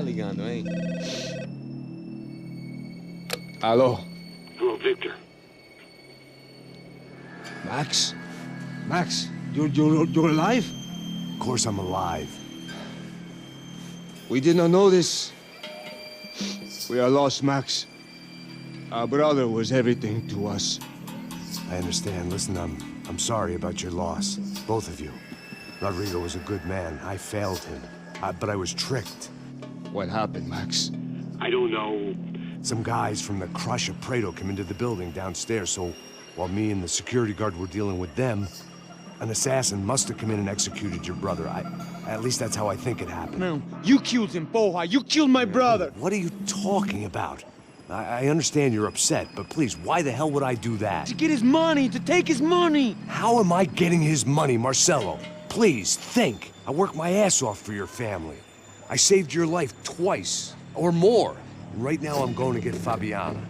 tá ligando, hein? Alô? Hello, Victor. Max? Max, you're alive? Of course I'm alive. We did not know this. We are lost, Max. Our brother was everything to us. I understand. Listen, I'm sorry about your loss. Both of you. Rodrigo was a good man. I failed him. But I was tricked. What happened, Max? I don't know. Some guys from the Crush of Prado came into the building downstairs, so while me and the security guard were dealing with them, an assassin must have come in and executed your brother. At least that's how I think it happened. No, you killed him, porra. You killed my brother. What are you talking about? I understand you're upset, but please, why the hell would I do that? To get his money, to take his money. How am I getting his money, Marcelo? Please, think. I worked my ass off for your family. I saved your life twice, or more. And right now I'm going to get Fabiana.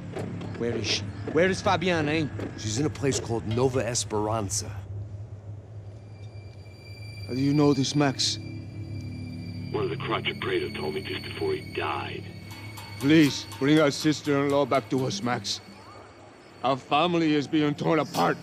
Where is she? Where is Fabiana, eh? She's in a place called Nova Esperanza. How do you know this, Max? One of the Crotch of Prado told me just before he died. Please, bring our sister-in-law back to us, Max. Our family is being torn apart.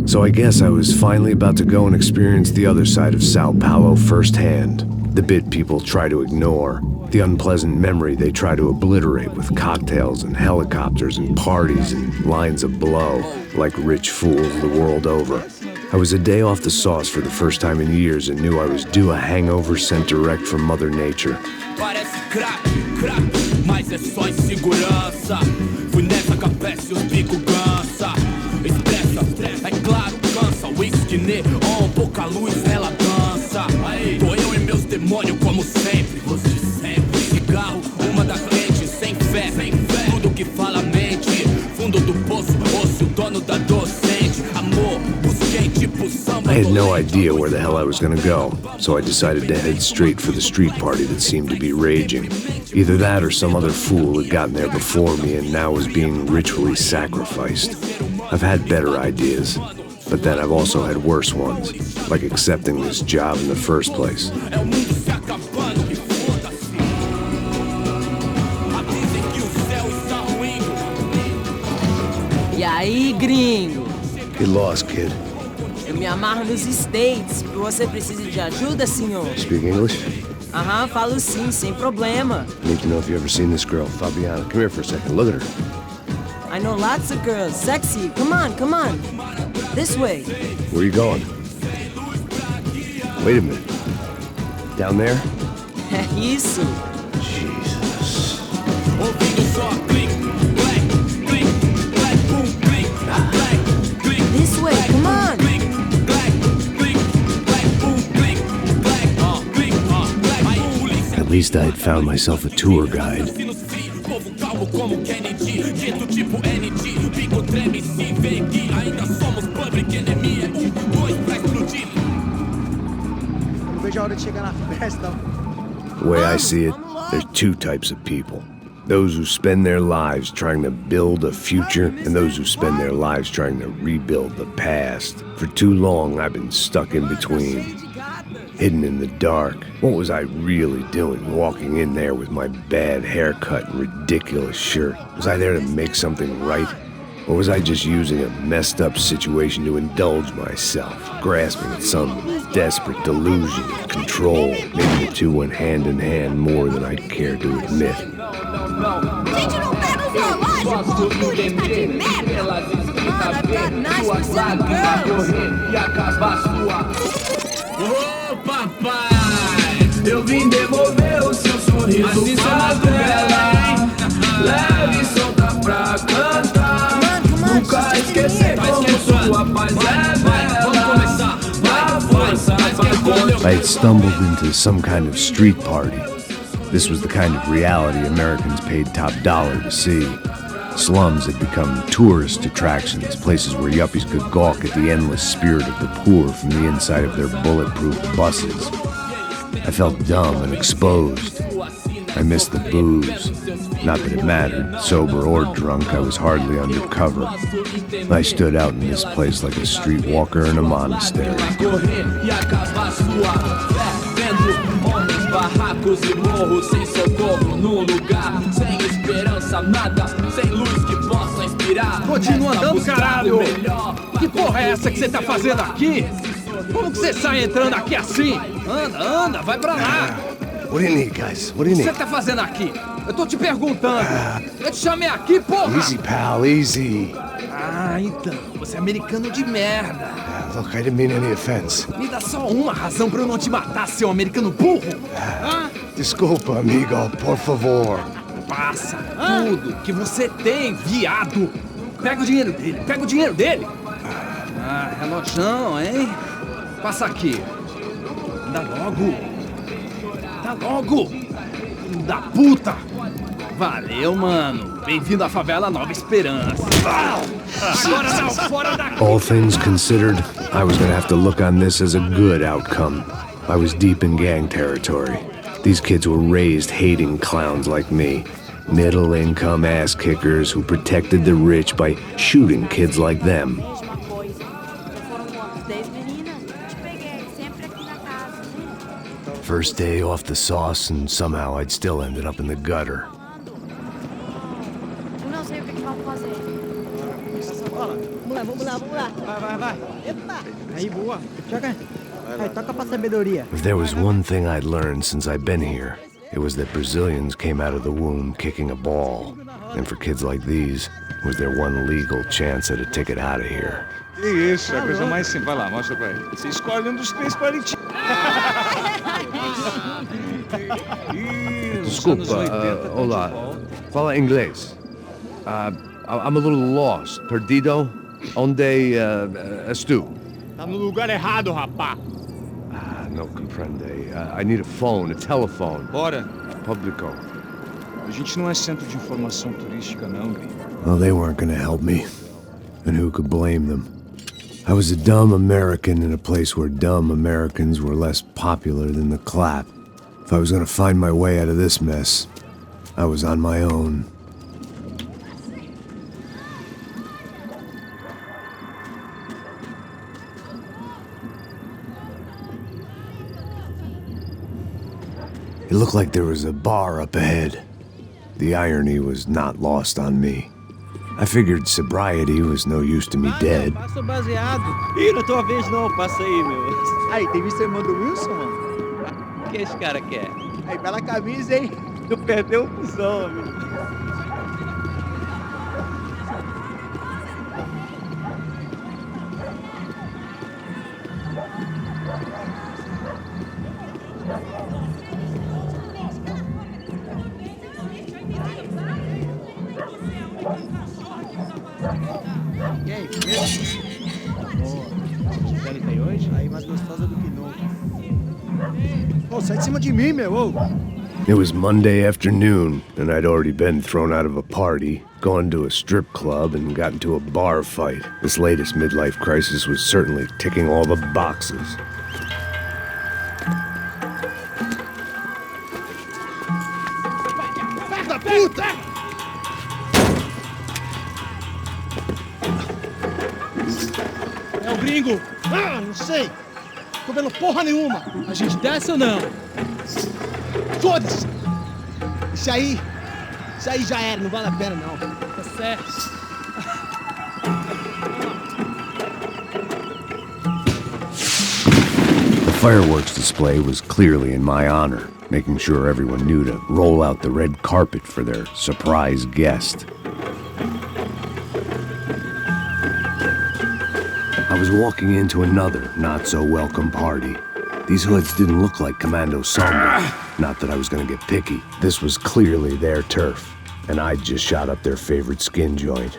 So I guess I was finally about to go and experience the other side of Sao Paulo firsthand. The bit people try to ignore. The unpleasant memory they try to obliterate with cocktails and helicopters and parties and lines of blow, like rich fools the world over. I was a day off the sauce for the first time in years and knew I was due a hangover sent direct from Mother Nature. Parece crack, mas é só insegurança. Fui nessa capece, os bico cansa. Estressa, é claro, cansa. Whisky neon, pouca luz, ela dança. Tô eu e meus demônios como sempre. Os de sempre. Cigarro, uma das lentes, sem fé. Tudo que fala mente. Fundo do poço, osso, dono da docente. Amor, busquei tipo samba. I had no idea where the hell I was gonna go, so I decided to head straight for the street party that seemed to be raging. Either that or some other fool had gotten there before me and now was being ritually sacrificed. I've had better ideas, but then I've also had worse ones, like accepting this job in the first place. E aí, gringo? Get lost, kid. Eu me amarro nos States. Você precisa de ajuda, senhor? Speak English? Aham, falo sim, sem problema. Need to know if you've ever seen this girl, Fabiana. Come here for a second. Look at her. I know lots of girls. Sexy. Come on, come on. This way. Where are you going? Wait a minute. Down there? Isso. Jesus. This way, come on. At least I had found myself a tour guide. The way I see it, there's two types of people. Those who spend their lives trying to build a future, and those who spend their lives trying to rebuild the past. For too long, I've been stuck in between, hidden in the dark. What was I really doing, walking in there with my bad haircut and ridiculous shirt? Was I there to make something right? Or was I just using a messed up situation to indulge myself, grasping at some desperate delusion of control? Maybe the two went hand in hand more than I'd care to admit. Gente, não pega o zoológico, turista de merda! Mano, I've got 9% girls! Ô papai, eu vim devolver o seu sorriso pra tela. Leve e solta pra cantar. Nunca esquecer como sua paz é bela. I had stumbled into some kind of street party. This was the kind of reality Americans paid top dollar to see. Slums had become tourist attractions, places where yuppies could gawk at the endless spirit of the poor from the inside of their bulletproof buses. I felt dumb and exposed. I missed the booze. Not that it mattered. Sober or drunk, I was hardly undercover. I stood out in this place like a streetwalker in a monastery. Barracos e morros sem socorro num lugar sem esperança, nada, sem luz que possa inspirar. Continua andando, caralho! Que porra é essa que você tá fazendo aqui? Como que você sai entrando aqui assim? Anda, vai pra lá! What do you need, guys? What do you O que need? você tá fazendo aqui? Eu tô te perguntando. Eu te chamei aqui, porra! Easy, pal, easy. Ah, então, você é americano de merda. Look, I didn't mean any offense. Me dá só uma razão pra eu não te matar, seu americano burro. Desculpa, amigo, por favor. Passa tudo que você tem, viado. Pega o dinheiro dele, Ah, relojão, hein? Passa aqui. Dá logo. Filho da puta. Valeu, mano. Bem-vindo à favela Nova Esperança. Agora não, fora daqui. All things considered, I was gonna have to look on this as a good outcome. I was deep in gang territory. These kids were raised hating clowns like me. Middle-income ass-kickers who protected the rich by shooting kids like them. First day off the sauce, and somehow I'd still ended up in the gutter. Não sei o que vão fazer. Vamos lá. Vai. Epa! Aí, boa. Joga. Aí, toca pra sabedoria. If there was one thing I'd learned since I'd been here, it was that Brazilians came out of the womb kicking a ball. And for kids like these, was their one legal chance at a ticket out of here. Que isso, é a coisa mais simples. Vai lá, mostra pra ele. Você escolhe um dos três palitinhos. Desculpa, olá. Fala inglês. I'm a little lost. Perdido? Onde estou? Tá no lugar errado, rapá. No comprende. I need a phone, a telephone. Bora. Publico. A gente não é centro de informação turística, não, gringo. Well, they weren't gonna help me. And who could blame them? I was a dumb American in a place where dumb Americans were less popular than the clap. If I was gonna find my way out of this mess, I was on my own. It looked like there was a bar up ahead. The irony was not lost on me. I figured sobriety was no use to me dead. Passa o baseado. Ih, não é tua vez não, passa aí, meu. Aí, tem visto a irmã do Wilson, mano? O que esse cara quer? Aí, bela camisa, hein? Tu perdeu o cuzão, amigo. E aí, beleza? Boa. Hoje? Aí, mais gostosa do que nunca. Ô, sai de cima de mim, meu! Ô. It was Monday afternoon, and I'd already been thrown out of a party, gone to a strip club, and got into a bar fight. This latest midlife crisis was certainly ticking all the boxes. Da puta! É o gringo! Ah, não sei! Tô vendo porra nenhuma! A gente desce ou não? Foda-se! Isso aí já era, não vale a pena não. Tá certo. The fireworks display was clearly in my honor, making sure everyone knew to roll out the red carpet for their surprise guest. I was walking into another not-so-welcome party. These hoods didn't look like Commando Samba. Not that I was gonna get picky. This was clearly their turf, and I'd just shot up their favorite skin joint.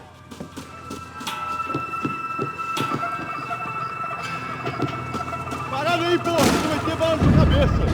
Parada aí, porra! Tu vai ter bala na cabeça!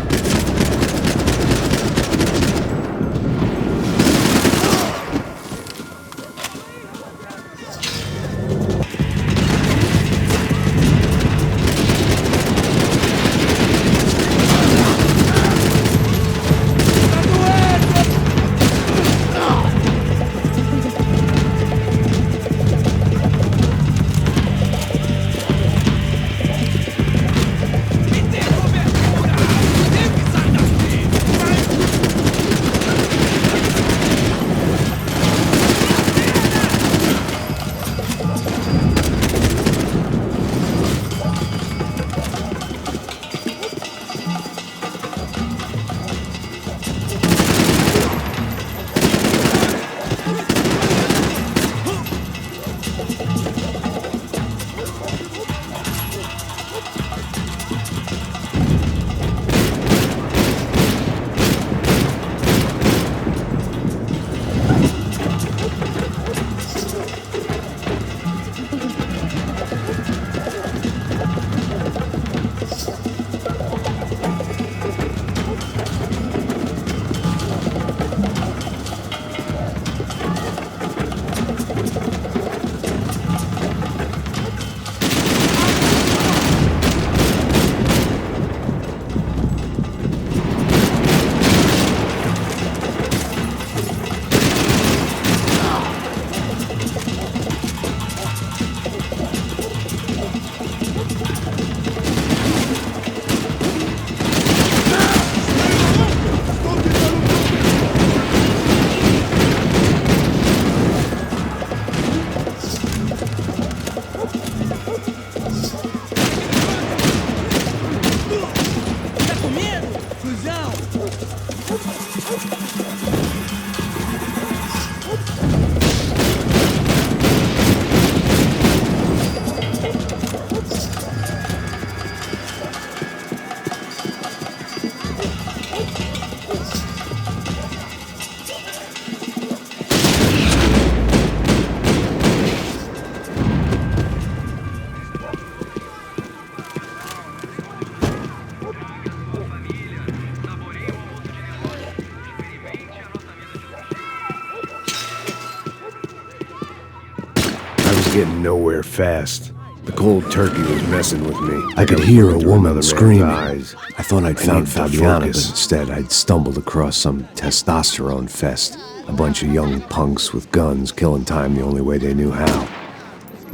getting nowhere fast. The cold turkey was messing with me. I could hear a woman screaming. I thought I'd found Fabiana, but instead I'd stumbled across some testosterone fest. A bunch of young punks with guns killing time the only way they knew how.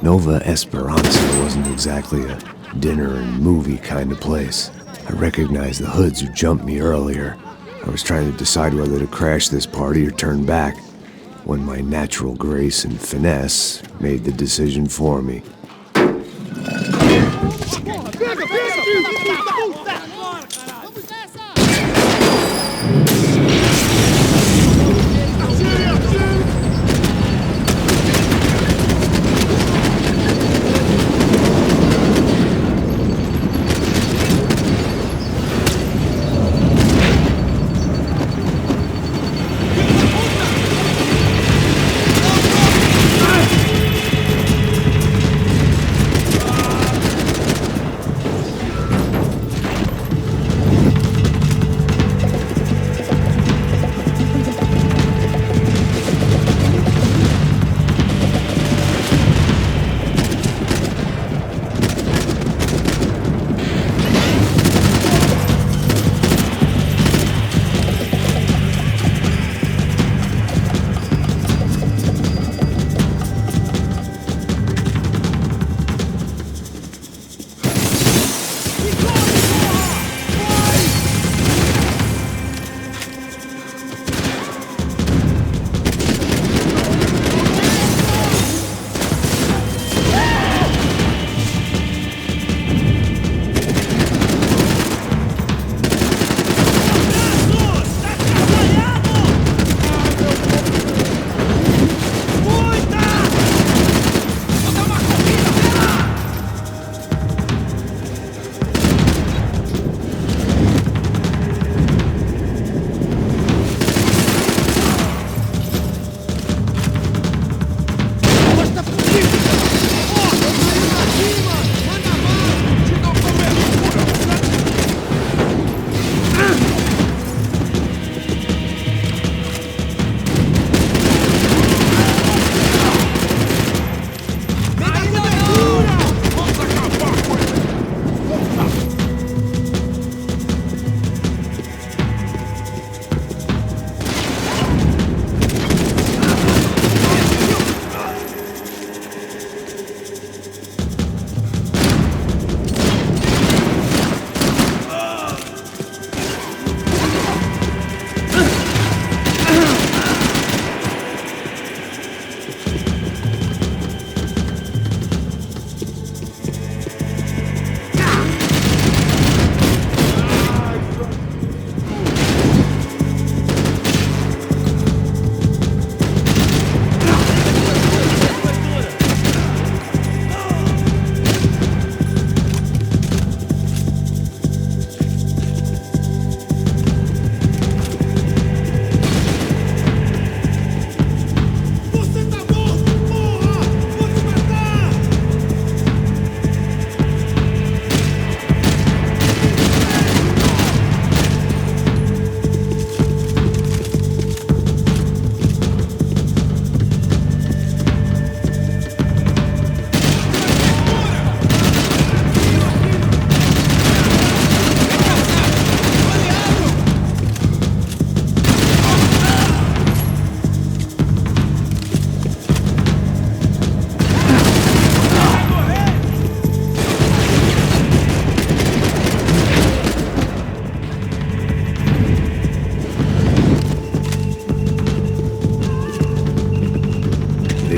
Nova Esperanza wasn't exactly a dinner and movie kind of place. I recognized the hoods who jumped me earlier. I was trying to decide whether to crash this party or turn back, when my natural grace and finesse made the decision for me.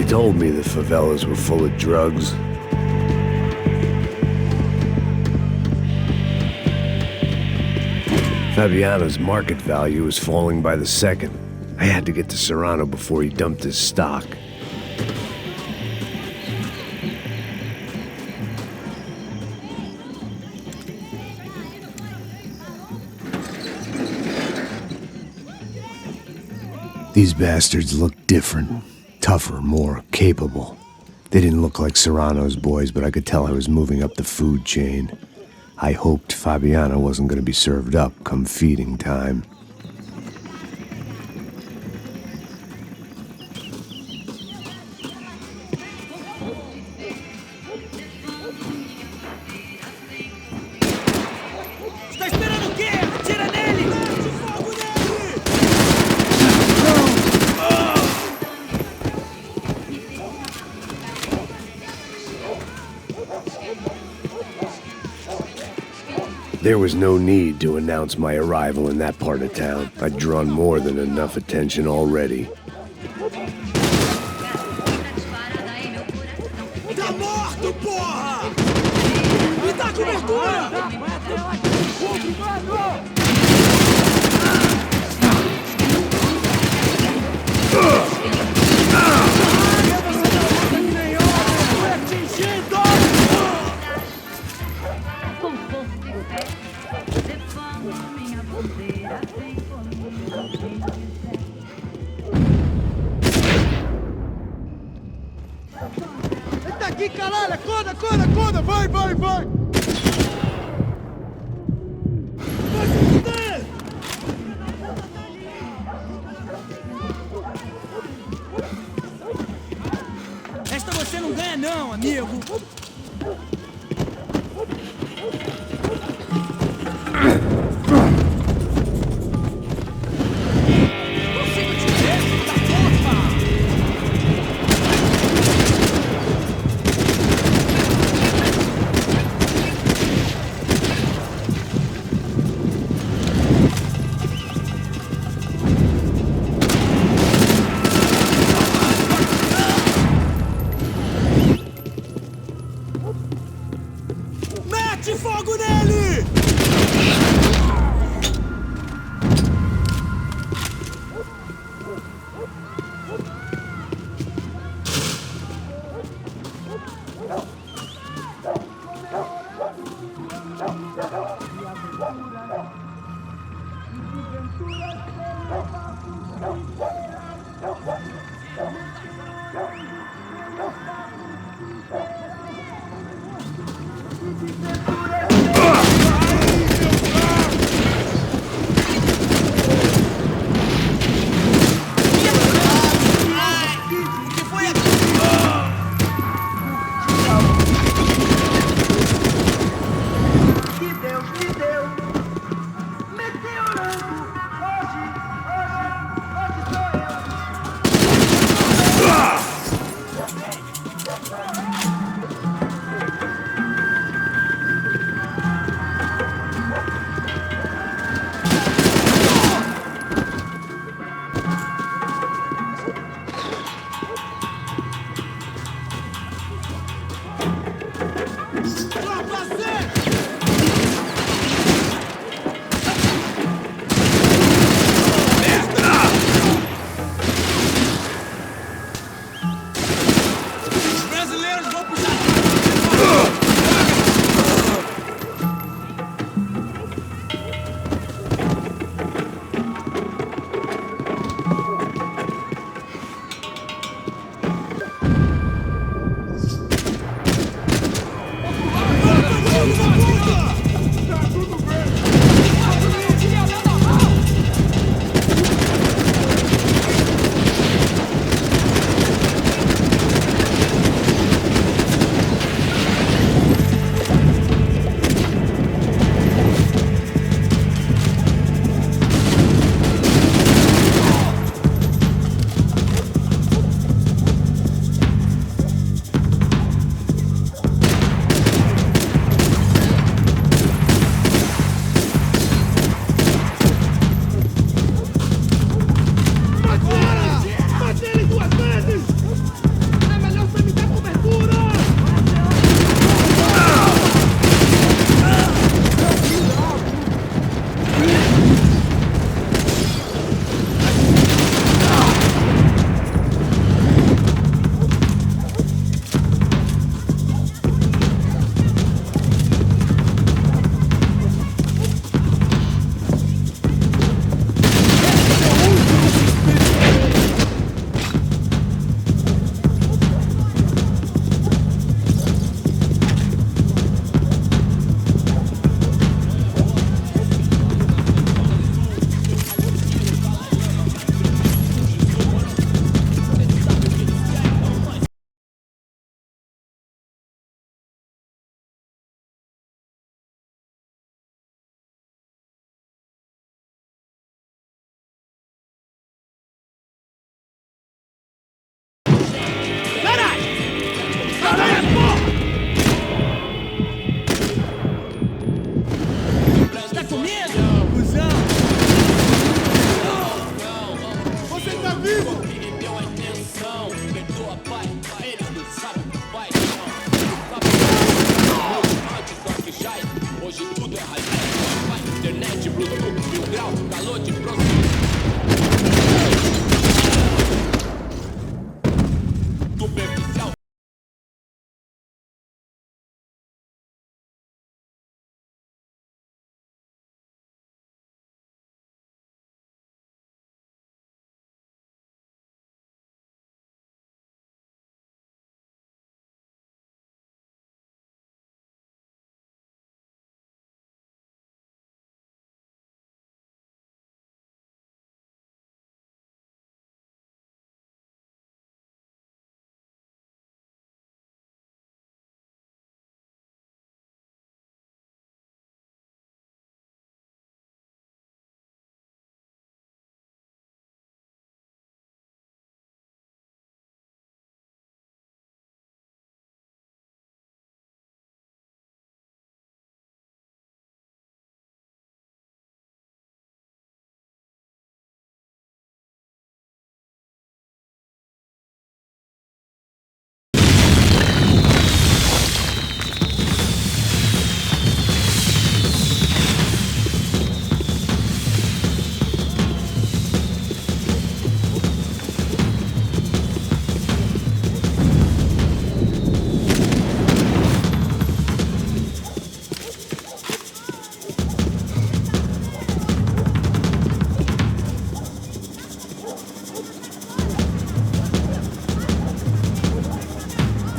Told me the favelas were full of drugs. Fabiana's market value was falling by the second. I had to get to Serrano before he dumped his stock. These bastards looked different. Tougher, more capable. They didn't look like Serrano's boys, but I could tell I was moving up the food chain. I hoped Fabiana wasn't going to be served up come feeding time. There was no need to announce my arrival in that part of town. I'd drawn more than enough attention already. Tá morto, porra! Me dá cobertura! Tá aqui, caralho! Acorda, acorda, acorda! Vai, vai, vai! Vai se fuder! Esta você não ganha não, amigo! Mete fogo nele!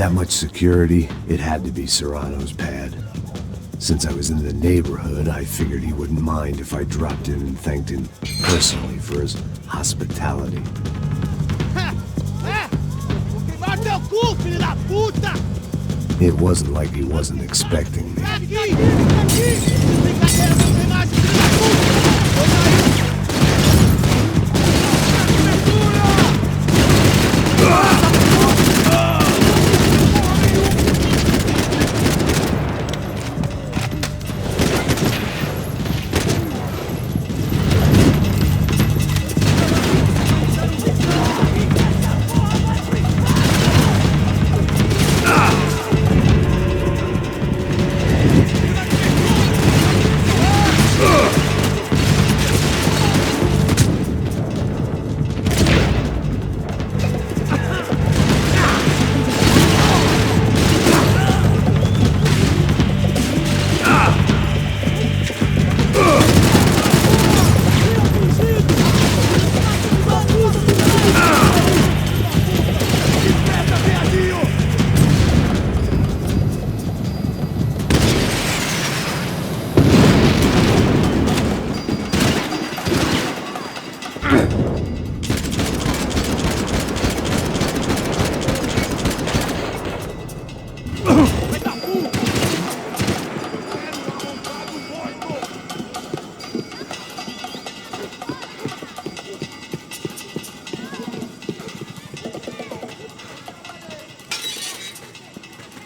That much security, it had to be Serrano's pad. Since I was in the neighborhood, I figured he wouldn't mind if I dropped in and thanked him personally for his hospitality. It wasn't like he wasn't expecting me.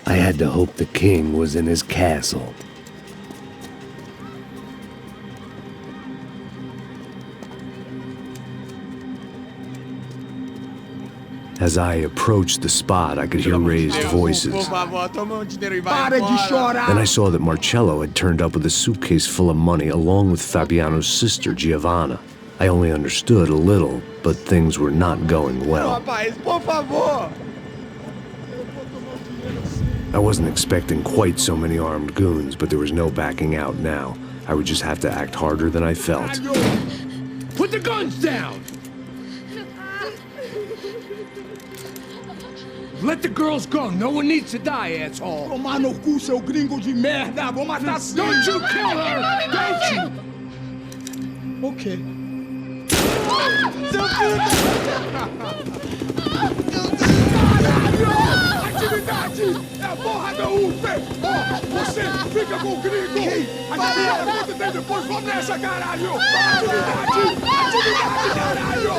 I had to hope the king was in his castle. As I approached the spot, I could hear raised voices. Then I saw that Marcello had turned up with a suitcase full of money along with Fabiano's sister, Giovanna. I only understood a little, but things were not going well. I wasn't expecting quite so many armed goons, but there was no backing out now. I would just have to act harder than I felt. Put the guns down! Let the girls go. No one needs to die, asshole. Tomar no cu, seu gringo de merda. Vou matar sim. Don't you kill her! Don't you? Ok. Atividade! É a porra da UP! Ó, você fica com o gringo! Adivinha quanto tem depois? Vamos nessa, caralho! Atividade! Atividade, caralho!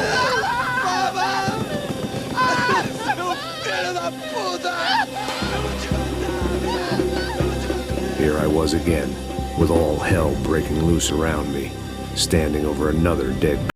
Here I was again, with all hell breaking loose around me, standing over another dead